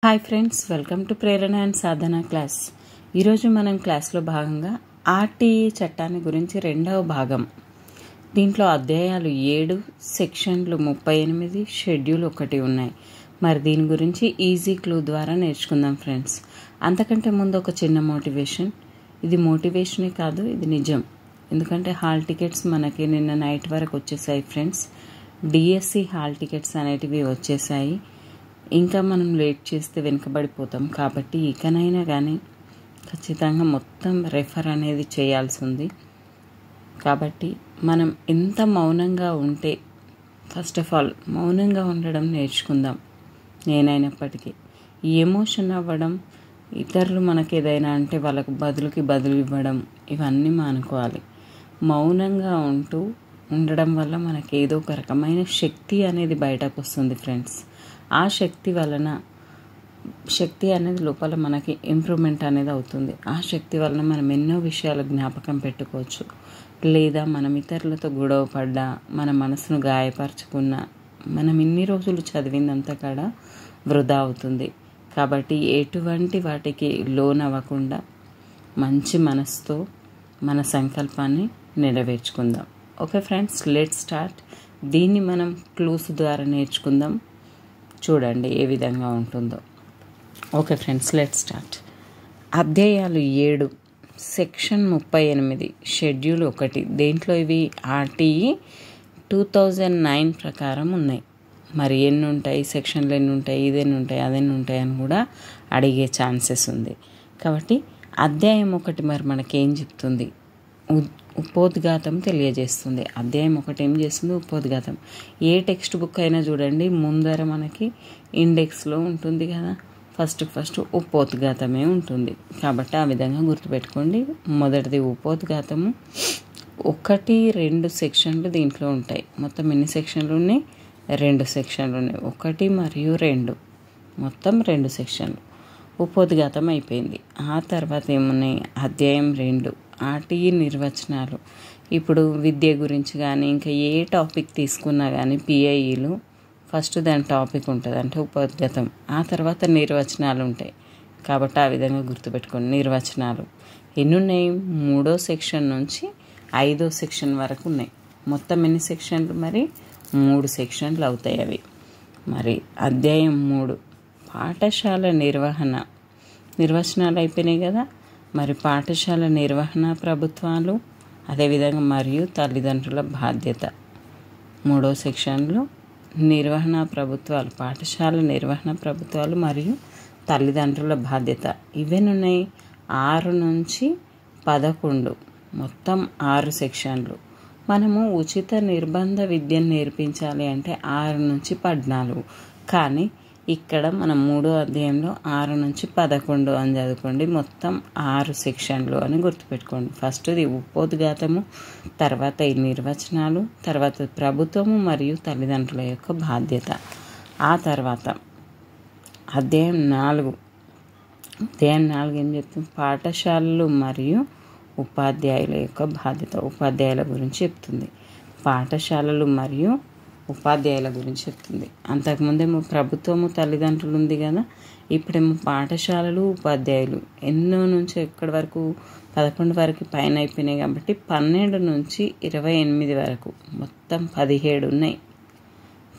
Hi friends, welcome to Prerana and Sadhana class. ఈరోజు మనం క్లాస్లో భాగంగా ఆర్టీఈ చట్టాన్ని గురించి రెండవ భాగం. దీంట్లో అధ్యాయాలు 7, సెక్షన్లు 38, షెడ్యూల్ 1 ఉన్నాయి. మరి దీని గురించి ఈజీ క్లూ ద్వారా నేర్చుకుందాం ఫ్రెండ్స్. అంతకంటే ముందు ఒక చిన్న మోటివేషన్. ఇది మోటివేషనే కాదు, ఇది నిజం. ఎందుకంటే హాల్ టికెట్స్ మనకి నిన్న నైట్ వరకు వచ్చేసాయి ఫ్రెండ్స్. డిఎస్సి హాల్ టికెట్స్ అనేటివి వచ్చేసాయి. ఇంకా మనం లేట్ చేస్తే వెనుకబడిపోతాం. కాబట్టి ఇకనైనా కానీ ఖచ్చితంగా మొత్తం రెఫర్ అనేది చేయాల్సి ఉంది. కాబట్టి మనం ఎంత మౌనంగా ఉంటే, ఫస్ట్ ఆఫ్ ఆల్ మౌనంగా ఉండడం నేర్చుకుందాం. నేనైనప్పటికీ ఈ ఎమోషన్ అవ్వడం, ఇతరులు మనకి ఏదైనా అంటే వాళ్ళకు బదులు ఇవ్వడం, ఇవన్నీ మానుకోవాలి. మౌనంగా ఉండడం వల్ల మనకి ఏదో ఒక రకమైన శక్తి అనేది బయటకు వస్తుంది ఫ్రెండ్స్. ఆ శక్తి అనేది లోపల మనకి ఇంప్రూవ్మెంట్ అనేది అవుతుంది. ఆ శక్తి వలన మనం ఎన్నో విషయాలు జ్ఞాపకం పెట్టుకోవచ్చు. లేదా మనం ఇతరులతో గొడవ పడ్డా, మన మనసును గాయపరచుకున్నా, మనం ఇన్ని రోజులు చదివిందంతా కూడా వృధా అవుతుంది. కాబట్టి ఎటువంటి వాటికి లోనవ్వకుండా మంచి మనసుతో మన సంకల్పాన్ని నెరవేర్చుకుందాం. Okay friends, let's start. దీన్ని మనం క్లూస్ ద్వారా నేర్చుకుందాం. చూడండి ఏ విధంగా ఉంటుందో. Okay friends, let's start. అధ్యాయాలు 7, సెక్షన్ 38, షెడ్యూల్ 1. దేంట్లో ఇవి ఆర్టీఈ 2009 ప్రకారం ఉన్నాయి. మరి ఎన్ని ఉంటాయి, సెక్షన్లు ఎన్ని ఉంటాయి, ఇదెన్ని ఉంటాయి, అదెన్ని ఉంటాయి అని కూడా అడిగే ఛాన్సెస్ ఉంది. కాబట్టి అధ్యాయం 1 మరి మనకేం చెప్తుంది? ఉపోద్ఘాతం తెలియజేస్తుంది. అధ్యాయం 1 ఏం చేస్తుంది? ఉపోద్ఘాతం. ఏ టెక్స్ట్ బుక్ అయినా చూడండి, ముందర మనకి ఇండెక్స్లో ఉంటుంది కదా, ఫస్ట్ ఉపోద్ఘాతమే ఉంటుంది. కాబట్టి ఆ విధంగా గుర్తుపెట్టుకోండి. మొదటిది ఉపోద్ఘాతము. 1, 2 సెక్షన్లు దీంట్లో ఉంటాయి. మొత్తం ఎన్ని సెక్షన్లు ఉన్నాయి? 2 సెక్షన్లు ఉన్నాయి. 1 మరియు 2, మొత్తం 2 సెక్షన్లు. ఉపోద్ఘాతం అయిపోయింది. ఆ తర్వాత ఏమున్నాయి? అధ్యాయం 2, ఆర్టీఈ నిర్వచనాలు. ఇప్పుడు విద్య గురించి కానీ ఇంకా ఏ టాపిక్ తీసుకున్నా కానీ పిఐఈలు ఫస్ట్ దాని టాపిక్ ఉంటుంది, అంటే ఉపోద్ఘాతం. ఆ తర్వాత నిర్వచనాలు ఉంటాయి. కాబట్టి ఆ విధంగా గుర్తుపెట్టుకోండి. నిర్వచనాలు ఎన్ని ఉన్నాయి? 3వ సెక్షన్ నుంచి 5వ సెక్షన్ వరకు ఉన్నాయి. మొత్తం ఎన్ని సెక్షన్లు? మరి 3 సెక్షన్లు అవుతాయి అవి. మరి అధ్యాయం 3, పాఠశాల నిర్వహణ. నిర్వచనాలు అయిపోయినాయి కదా. మరి పాఠశాల నిర్వహణ ప్రభుత్వాలు, అదేవిధంగా మరియు తల్లిదండ్రుల బాధ్యత. 3వ సెక్షన్లో నిర్వహణ ప్రభుత్వాలు, పాఠశాల నిర్వహణ ప్రభుత్వాలు మరియు తల్లిదండ్రుల బాధ్యత. ఇవేనున్నాయి 6 నుంచి 11, మొత్తం 6 సెక్షన్లు. మనము ఉచిత నిర్బంధ విద్యను నేర్పించాలి అంటే 6 నుంచి 14. కానీ ఇక్కడ మనం 3వ అధ్యాయంలో 6 నుంచి 11 అని చదువుకోండి. మొత్తం 6 సెక్షన్లు అని గుర్తుపెట్టుకోండి. ఫస్ట్ది ఉపోద్ఘాతము, తర్వాత ఈ నిర్వచనాలు, తర్వాత ప్రభుత్వము మరియు తల్లిదండ్రుల యొక్క బాధ్యత. ఆ తర్వాత అధ్యాయం 4 ఏం చెప్తుంది? పాఠశాలలు మరియు ఉపాధ్యాయుల యొక్క బాధ్యత. ఉపాధ్యాయుల గురించి చెప్తుంది. పాఠశాలలు మరియు ఉపాధ్యాయుల గురించి చెప్తుంది. అంతకుముందేమో ప్రభుత్వము తల్లిదండ్రులు ఉంది కదా, ఇప్పుడేమో పాఠశాలలు ఉపాధ్యాయులు. ఎన్నో నుంచి ఎక్కడి వరకు? 11 వరకు పైన అయిపోయినాయి. కాబట్టి 12 నుంచి 28 వరకు మొత్తం 17 ఉన్నాయి.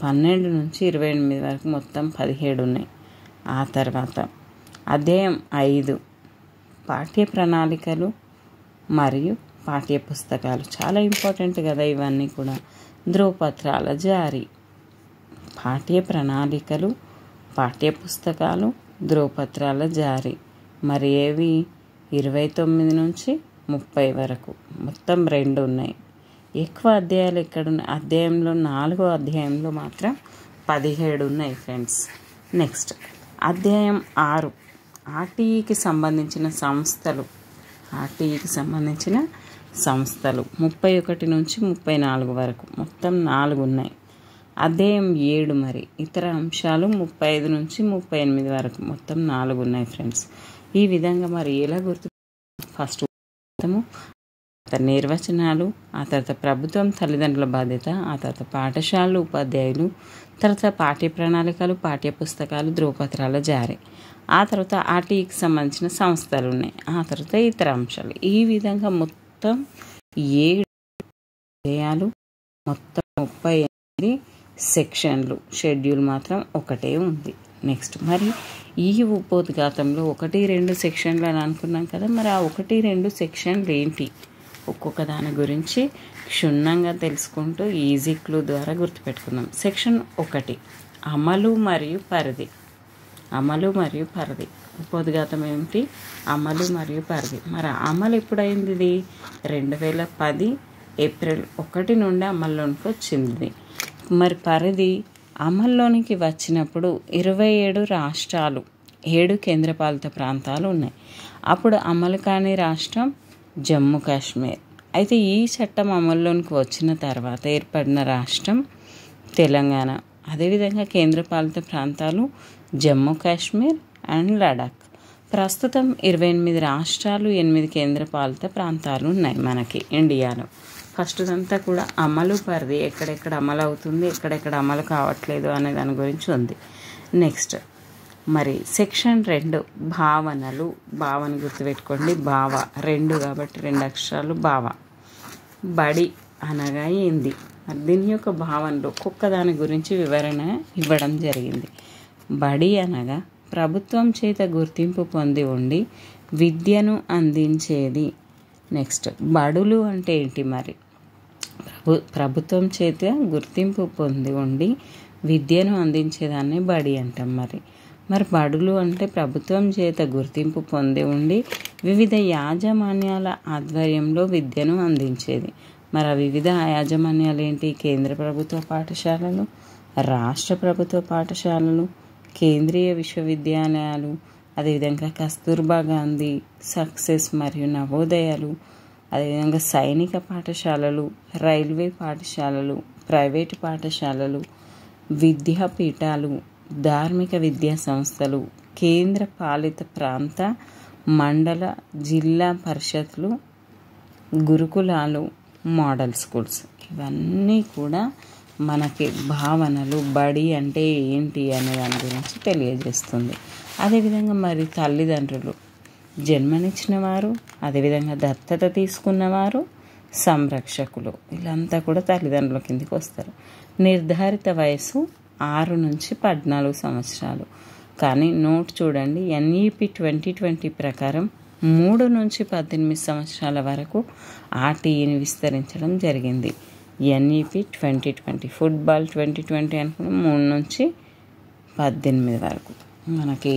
12 నుంచి 28 వరకు మొత్తం 17 ఉన్నాయి. ఆ తర్వాత అధ్యాయం 5, పాఠ్య ప్రణాళికలు మరియు పాఠ్య పుస్తకాలు. చాలా ఇంపార్టెంట్ కదా ఇవన్నీ కూడా. ధ్రువపత్రాల జారీ. పాఠ్య ప్రణాళికలు, పాఠ్య పుస్తకాలు, ధ్రువపత్రాల జారీ. మరి ఏవి? 29 నుంచి 30 వరకు మొత్తం 2 ఉన్నాయి. ఎక్కువ అధ్యాయాలు ఎక్కడున్నాయి? అధ్యాయంలో 4వ అధ్యాయంలో మాత్రం 17 ఉన్నాయి ఫ్రెండ్స్. నెక్స్ట్ అధ్యాయం 6, ఆర్టీఈకి సంబంధించిన సంస్థలు. 31 నుంచి 34 వరకు మొత్తం 4 ఉన్నాయి. అధ్యాయం 7 మరి ఇతర అంశాలు 35 నుంచి 38 వరకు మొత్తం 4 ఉన్నాయి ఫ్రెండ్స్. ఈ విధంగా మరి ఎలా గుర్తు? ఫస్ట్ నిర్వచనాలు, ఆ తర్వాత ప్రభుత్వం తల్లిదండ్రుల బాధ్యత, ఆ తర్వాత పాఠశాలలు ఉపాధ్యాయులు, తర్వాత పాఠ్య ప్రణాళికలు, పాఠ్య పుస్తకాలు, ధృవపత్రాల జారీ. ఆ తర్వాత ఆర్టీఈకి సంబంధించిన సంస్థలు ఉన్నాయి. ఆ తర్వాత ఇతర అంశాలు. ఈ విధంగా మొత్తం 7 అధ్యాయాలు, మొత్తం 38 సెక్షన్లు. షెడ్యూల్ మాత్రం ఒకటే ఉంది. నెక్స్ట్ మరి ఈ ఉపోద్ఘాతంలో 1-2 సెక్షన్లు అని అనుకున్నాం కదా, మరి ఆ 1-2 సెక్షన్లు ఏంటి? ఒక్కొక్క దాని గురించి క్షుణ్ణంగా తెలుసుకుంటూ ఈజీ క్లూ ద్వారా గుర్తుపెట్టుకుందాం. సెక్షన్ 1 అమలు మరియు పరిధి. అమలు మరియు పరిధి. ఉపోద్ఘాతం ఏమిటి? అమలు మరియు పరిధి. మరి అమలు ఎప్పుడైంది? ఇది 2010 ఏప్రిల్ 1 నుండి అమల్లోనికి వచ్చింది. మరి పరిధి అమల్లోనికి వచ్చినప్పుడు 27 రాష్ట్రాలు, 7 కేంద్రపాలిత ప్రాంతాలు ఉన్నాయి. అప్పుడు అమలు కాని రాష్ట్రం జమ్మూ కాశ్మీర్. అయితే ఈ చట్టం అమల్లోనికి వచ్చిన తర్వాత ఏర్పడిన రాష్ట్రం తెలంగాణ. అదేవిధంగా కేంద్రపాలిత ప్రాంతాలు జమ్మూ కాశ్మీర్ అండ్ లడాక్. ప్రస్తుతం 28 రాష్ట్రాలు, 8 కేంద్రపాలిత ప్రాంతాలు ఉన్నాయి మనకి ఇండియాలో. ఫస్ట్ అంతా కూడా అమలు పరిధి, ఎక్కడెక్కడ అమలు అవుతుంది, ఎక్కడెక్కడ అమలు కావట్లేదు అనే దాని గురించి ఉంది. నెక్స్ట్ మరి సెక్షన్ 2 భావనలు. భావన గుర్తుపెట్టుకోండి, భావ 2 కాబట్టి 2 అక్షరాలు భావ. బడి అనగా ఏంది? మరి దీని యొక్క భావనలు ఒక్కొక్క దాని గురించి వివరణ ఇవ్వడం జరిగింది. బడి అనగా ప్రభుత్వం చేత గుర్తింపు పొంది ఉండి విద్యను అందించేది. నెక్స్ట్ బడులు అంటే ఏంటి? మరి ప్రభుత్వం చేత గుర్తింపు పొంది ఉండి విద్యను అందించేదాన్ని బడి అంటాం. మరి బడులు అంటే ప్రభుత్వం చేత గుర్తింపు పొంది ఉండి వివిధ యాజమాన్యాల ఆధ్వర్యంలో విద్యను అందించేది. మరి ఆ వివిధ యాజమాన్యాలు ఏంటి? కేంద్ర ప్రభుత్వ పాఠశాలలు, రాష్ట్ర ప్రభుత్వ పాఠశాలలు, కేంద్రీయ విశ్వవిద్యాలయాలు, అదేవిధంగా కస్తూర్బా గాంధీ, సక్సెస్ మరియు నవోదయాలు, అదేవిధంగా సైనిక పాఠశాలలు, రైల్వే పాఠశాలలు, ప్రైవేటు పాఠశాలలు, విద్యాపీఠాలు, ధార్మిక విద్యా సంస్థలు, కేంద్ర పాలిత ప్రాంత, మండల, జిల్లా పరిషత్లు, గురుకులాలు, మోడల్ స్కూల్స్. ఇవన్నీ కూడా మనకి భావనలు. బడి అంటే ఏంటి అనే దాని గురించి తెలియజేస్తుంది. అదేవిధంగా మరి తల్లిదండ్రులు, జన్మనిచ్చిన వారు, అదేవిధంగా దత్తత తీసుకున్నవారు, సంరక్షకులు, వీళ్ళంతా కూడా తల్లిదండ్రుల కిందికి వస్తారు. నిర్ధారిత వయసు 6 నుంచి 14 సంవత్సరాలు. కానీ నోట్ చూడండి, ఎన్ఈపి 2020 ప్రకారం 3 నుంచి 18 సంవత్సరాల వరకు ఆర్టీఈని విస్తరించడం జరిగింది. ఎన్ఈపి 2020, ఫుట్బాల్ 2020 అనుకున్న 3 నుంచి 18 వరకు. మనకి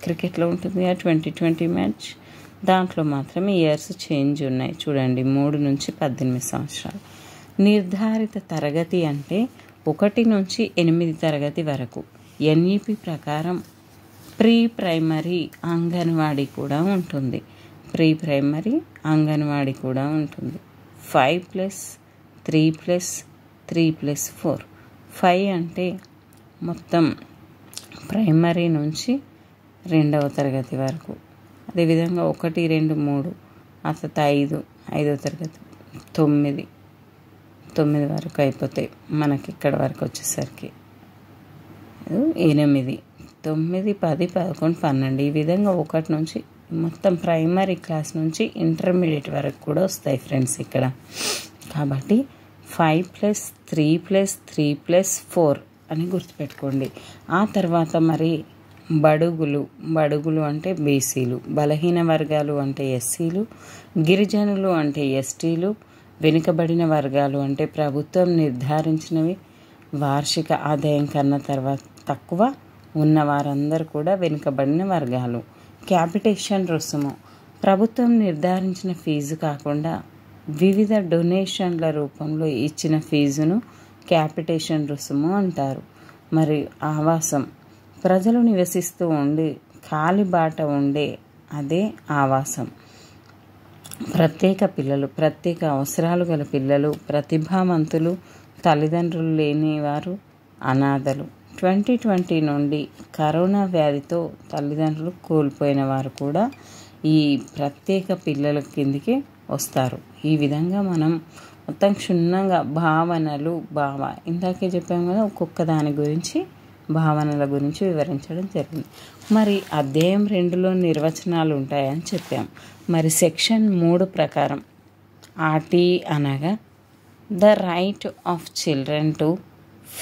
క్రికెట్లో ఉంటుంది ఆ 2020 మ్యాచ్, దాంట్లో మాత్రం ఇయర్స్ చేంజ్ ఉన్నాయి. చూడండి, 3 నుంచి 18 సంవత్సరాలు. నిర్ధారిత తరగతి అంటే 1 నుంచి 8 తరగతి వరకు. ఎన్ఈపి ప్రకారం ప్రీ ప్రైమరీ అంగన్వాడీ కూడా ఉంటుంది. ప్రీ ప్రైమరీ అంగన్వాడీ కూడా ఉంటుంది. 5+3+3+4. 5 అంటే మొత్తం ప్రైమరీ నుంచి 2వ తరగతి వరకు. అదేవిధంగా 1, 2, 3, ఆ తర్వాత 5, 5వ తరగతి, 9 వరకు అయిపోతాయి. మనకి ఇక్కడ వరకు వచ్చేసరికి 8, 9, 10, 11, 12. ఈ విధంగా 1 నుంచి మొత్తం ప్రైమరీ క్లాస్ నుంచి ఇంటర్మీడియట్ వరకు కూడా వస్తాయి ఫ్రెండ్స్ ఇక్కడ. కాబట్టి 5+3+3+4 అని గుర్తుపెట్టుకోండి. ఆ తర్వాత మరి బడుగులు అంటే బీసీలు, బలహీన వర్గాలు అంటే ఎస్సీలు, గిరిజనులు అంటే ఎస్టీలు, వెనుకబడిన వర్గాలు అంటే ప్రభుత్వం నిర్ధారించినవి, వార్షిక ఆదాయం కన్నా తర్వాత తక్కువ ఉన్న వారందరూ కూడా వెనుకబడిన వర్గాలు. క్యాపిటేషన్ రుసుము ప్రభుత్వం నిర్ధారించిన ఫీజు కాకుండా వివిధ డొనేషన్ల రూపంలో ఇచ్చిన ఫీజును క్యాపిటేషన్ రుసుము అంటారు. మరి ఆవాసం ప్రజలు నివసిస్తూ ఉండి కాలిబాట ఉండే అదే ఆవాసం. ప్రత్యేక పిల్లలు ప్రత్యేక అవసరాలు గల పిల్లలు, ప్రతిభావంతులు, తల్లిదండ్రులు లేనివారు, అనాథలు. 2020 నుండి కరోనా వ్యాధితో తల్లిదండ్రులు కోల్పోయిన వారు కూడా ఈ ప్రత్యేక పిల్లల కిందికి వస్తారు. ఈ విధంగా మనం మొత్తం క్షుణ్ణంగా భావనలు ఇందాకే చెప్పాము కదా, ఒక్కొక్క దాని గురించి భావనల గురించి వివరించడం జరిగింది. మరి అధ్యాయం 2లో నిర్వచనాలు ఉంటాయని చెప్పాం. మరి సెక్షన్ 3 ప్రకారం ఆర్టీ అనగా the right of children to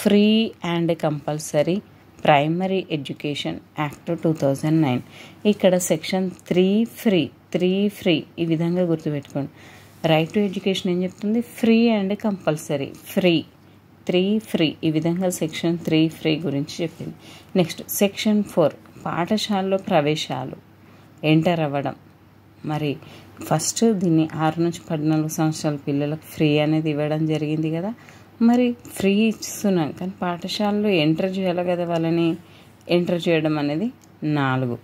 free and compulsory primary education act 2009. ఇక్కడ సెక్షన్ 3 ఫ్రీ ఈ విధంగా గుర్తుపెట్టుకోండి. రైట్ టు ఎడ్యుకేషన్ ఏం చెప్తుంది? Free and compulsory. ఫ్రీ ఈ విధంగా సెక్షన్ 3 ఫ్రీ గురించి చెప్పింది. నెక్స్ట్ సెక్షన్ 4 పాఠశాలలో ప్రవేశాలు, ఎంటర్ అవ్వడం. మరి ఫస్ట్ దీన్ని 6 నుంచి 14 సంవత్సరాల పిల్లలకు ఫ్రీ అనేది ఇవ్వడం జరిగింది కదా. మరి ఫ్రీ ఇస్తున్నాం కానీ పాఠశాలలో ఎంటర్ చేయాలి కదా, వాళ్ళని ఎంటర్ చేయడం అనేది 4.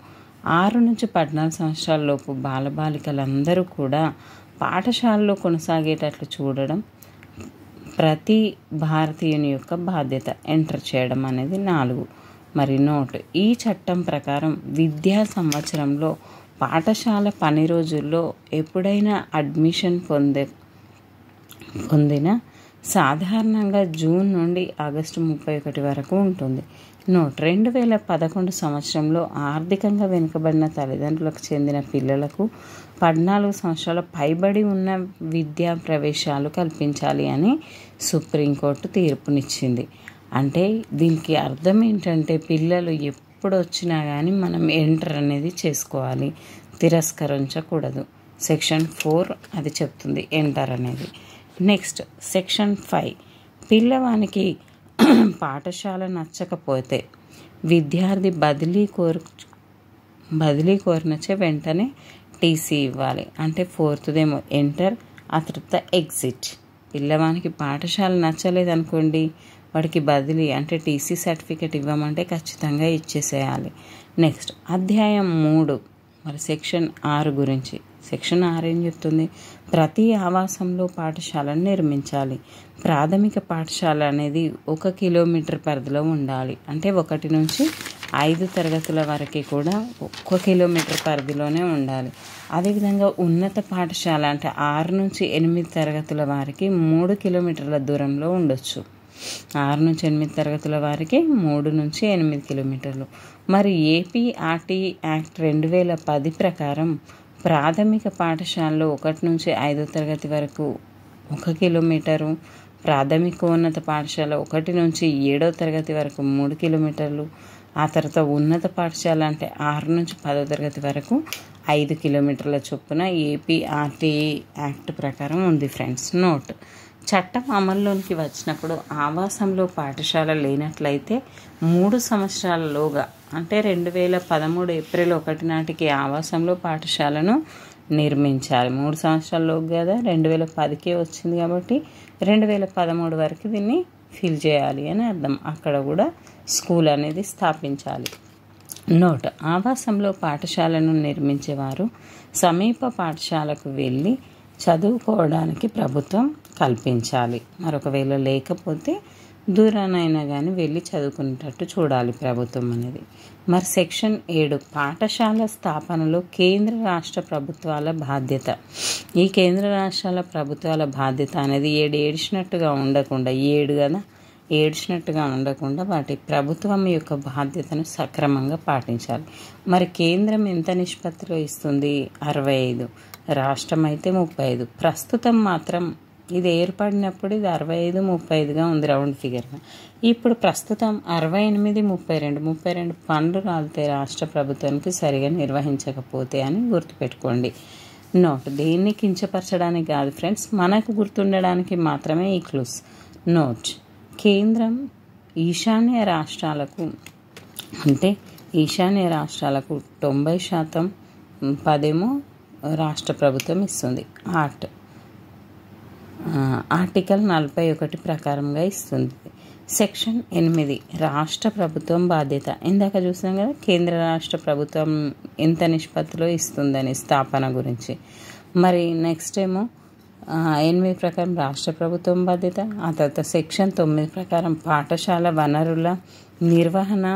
6 నుంచి 14 సంవత్సరాల లోపు బాలబాలికలందరూ కూడా పాఠశాలలో కొనసాగేటట్లు చూడడం ప్రతి భారతీయుని యొక్క బాధ్యత. ఎంటర్ చేయడం అనేది 4. మరి నోట్, ఈ చట్టం ప్రకారం విద్యా సంవత్సరంలో పాఠశాల పని రోజుల్లో ఎప్పుడైనా అడ్మిషన్ పొందిన సాధారణంగా జూన్ నుండి ఆగస్టు 31 వరకు ఉంటుంది. నోట్, 2011 సంవత్సరంలో ఆర్థికంగా వెనుకబడిన తల్లిదండ్రులకు చెందిన పిల్లలకు 14 సంవత్సరాల పైబడి ఉన్న విద్యా ప్రవేశాలు కల్పించాలి అని సుప్రీంకోర్టు తీర్పునిచ్చింది. అంటే దీనికి అర్థం ఏంటంటే పిల్లలు ఎప్పుడు వచ్చినా కానీ మనం ఎంటర్ అనేది చేసుకోవాలి, తిరస్కరించకూడదు. సెక్షన్ 4 అది చెప్తుంది ఎంటర్ అనేది. నెక్స్ట్ సెక్షన్ 5 పిల్లవానికి పాఠశాల నచ్చకపోతే విద్యార్థి బదిలీ కోరినచే వెంటనే టీసీ ఇవ్వాలి. అంటే 4th ఎంటర్, ఆ తర్వాత ఎగ్జిట్. పిల్లవానికి పాఠశాల నచ్చలేదు అనుకోండి, వాడికి బదిలీ అంటే టీసీ సర్టిఫికేట్ ఇవ్వమంటే ఖచ్చితంగా ఇచ్చేసేయాలి. నెక్స్ట్ అధ్యాయం 3 మరి సెక్షన్ 6 గురించి. సెక్షన్ 6 ఏం చెప్తుంది? ప్రతి ఆవాసంలో పాఠశాలను నిర్మించాలి. ప్రాథమిక పాఠశాల అనేది 1 కిలోమీటర్ పరిధిలో ఉండాలి. అంటే 1 నుంచి 5 తరగతుల వరకు కూడా 1 కిలోమీటర్ పరిధిలోనే ఉండాలి. అదేవిధంగా ఉన్నత పాఠశాల అంటే 6 నుంచి 8 తరగతుల వారికి 3 కిలోమీటర్ల దూరంలో ఉండొచ్చు. 6 నుంచి 8 తరగతుల వారికి 3 నుంచి 8 కిలోమీటర్లు. మరి ఏపీ ఆర్టీ యాక్ట్ 2010 ప్రకారం ప్రాథమిక పాఠశాలలో 1 నుంచి 5వ తరగతి వరకు 1 కిలోమీటరు, ప్రాథమికోన్నత పాఠశాల 1 నుంచి 7వ తరగతి వరకు 3 కిలోమీటర్లు, ఆ తర్వాత ఉన్నత పాఠశాల అంటే 6 నుంచి 10వ తరగతి వరకు 5 కిలోమీటర్ల చొప్పున ఏపీ ఆర్టీ యాక్ట్ ప్రకారం ఉంది ఫ్రెండ్స్. నోట్, చట్టం అమల్లోకి వచ్చినప్పుడు ఆవాసంలో పాఠశాల లేనట్లయితే 3 సంవత్సరాలలోగా అంటే 2013 ఏప్రిల్ 1 నాటికి ఆవాసంలో పాఠశాలను నిర్మించాలి. 3 సంవత్సరాల్లోకి కదా, 2010కే వచ్చింది కాబట్టి 2013 వరకు దీన్ని ఫిల్ చేయాలి అని అర్థం. అక్కడ కూడా స్కూల్ అనేది స్థాపించాలి. నోట్, ఆవాసంలో పాఠశాలను నిర్మించేవారు సమీప పాఠశాలకు వెళ్ళి చదువుకోవడానికి ప్రభుత్వం కల్పించాలి. మరొకవేళ లేకపోతే దూరానైనా కానీ వెళ్ళి చదువుకునేటట్టు చూడాలి ప్రభుత్వం అనేది. మరి సెక్షన్ 7 పాఠశాల స్థాపనలో కేంద్ర రాష్ట్ర ప్రభుత్వాల బాధ్యత. ఈ కేంద్ర రాష్ట్రాల ప్రభుత్వాల బాధ్యత అనేది ఏడ్చినట్టుగా ఉండకుండా వాటి ప్రభుత్వం యొక్క బాధ్యతను సక్రమంగా పాటించాలి. మరి కేంద్రం ఎంత నిష్పత్తిలో ఇస్తుంది? 65, రాష్ట్రం అయితే 35. ప్రస్తుతం మాత్రం ఇది ఏర్పడినప్పుడు ఇది 65-35గా ఉంది రౌండ్ ఫిగర్గా. ఇప్పుడు ప్రస్తుతం 68-32 పనులు రాలుతాయి రాష్ట్ర ప్రభుత్వానికి సరిగా నిర్వహించకపోతే అని గుర్తుపెట్టుకోండి. నోట్, దేన్ని కించపరచడానికి కాదు ఫ్రెండ్స్, మనకు గుర్తుండడానికి మాత్రమే ఈ క్లూస్. నోట్, కేంద్రం ఈశాన్య రాష్ట్రాలకు 90% 10 రాష్ట్ర ప్రభుత్వం ఇస్తుంది. ఆర్టికల్ 41 ప్రకారంగా ఇస్తుంది. సెక్షన్ 8 రాష్ట్ర ప్రభుత్వం బాధ్యత. ఇందాక చూసాం కదా కేంద్ర రాష్ట్ర ప్రభుత్వం ఎంత నిష్పత్తిలో ఇస్తుందని స్థాపన గురించి. మరి నెక్స్ట్ 8 ప్రకారం రాష్ట్ర ప్రభుత్వం బాధ్యత. ఆ తర్వాత సెక్షన్ 9 ప్రకారం పాఠశాల వనరుల నిర్వహణ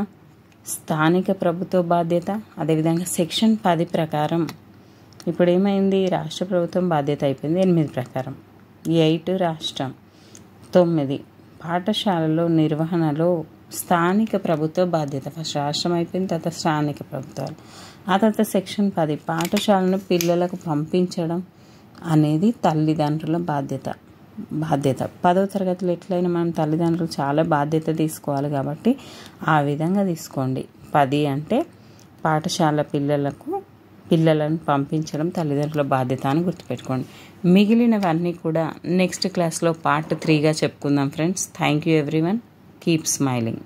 స్థానిక ప్రభుత్వ బాధ్యత. అదేవిధంగా సెక్షన్ 10 ప్రకారం ఇప్పుడు ఏమైంది? రాష్ట్ర ప్రభుత్వం బాధ్యత అయిపోయింది 8 ప్రకారం. 8 రాష్ట్రం. 9 పాఠశాలలో నిర్వహణలో స్థానిక ప్రభుత్వ బాధ్యత. ఫస్ట్ రాష్ట్రం అయిపోయిన తర్వాత స్థానిక ప్రభుత్వాలు. ఆ తర్వాత సెక్షన్ 10 పాఠశాలను పిల్లలకు పంపించడం అనేది తల్లిదండ్రుల బాధ్యత. 10వ తరగతిలో ఎట్లయినా మనం తల్లిదండ్రులు చాలా బాధ్యత తీసుకోవాలి కాబట్టి ఆ విధంగా తీసుకోండి. 10 అంటే పాఠశాల పిల్లలను పంపించడం తల్లిదండ్రుల బాధ్యత అని గుర్తుపెట్టుకోండి. మిగిలినవన్నీ కూడా నెక్స్ట్ క్లాస్లో పార్ట్ 3గా చెప్పుకుందాం friends. Thank you everyone. Keep smiling.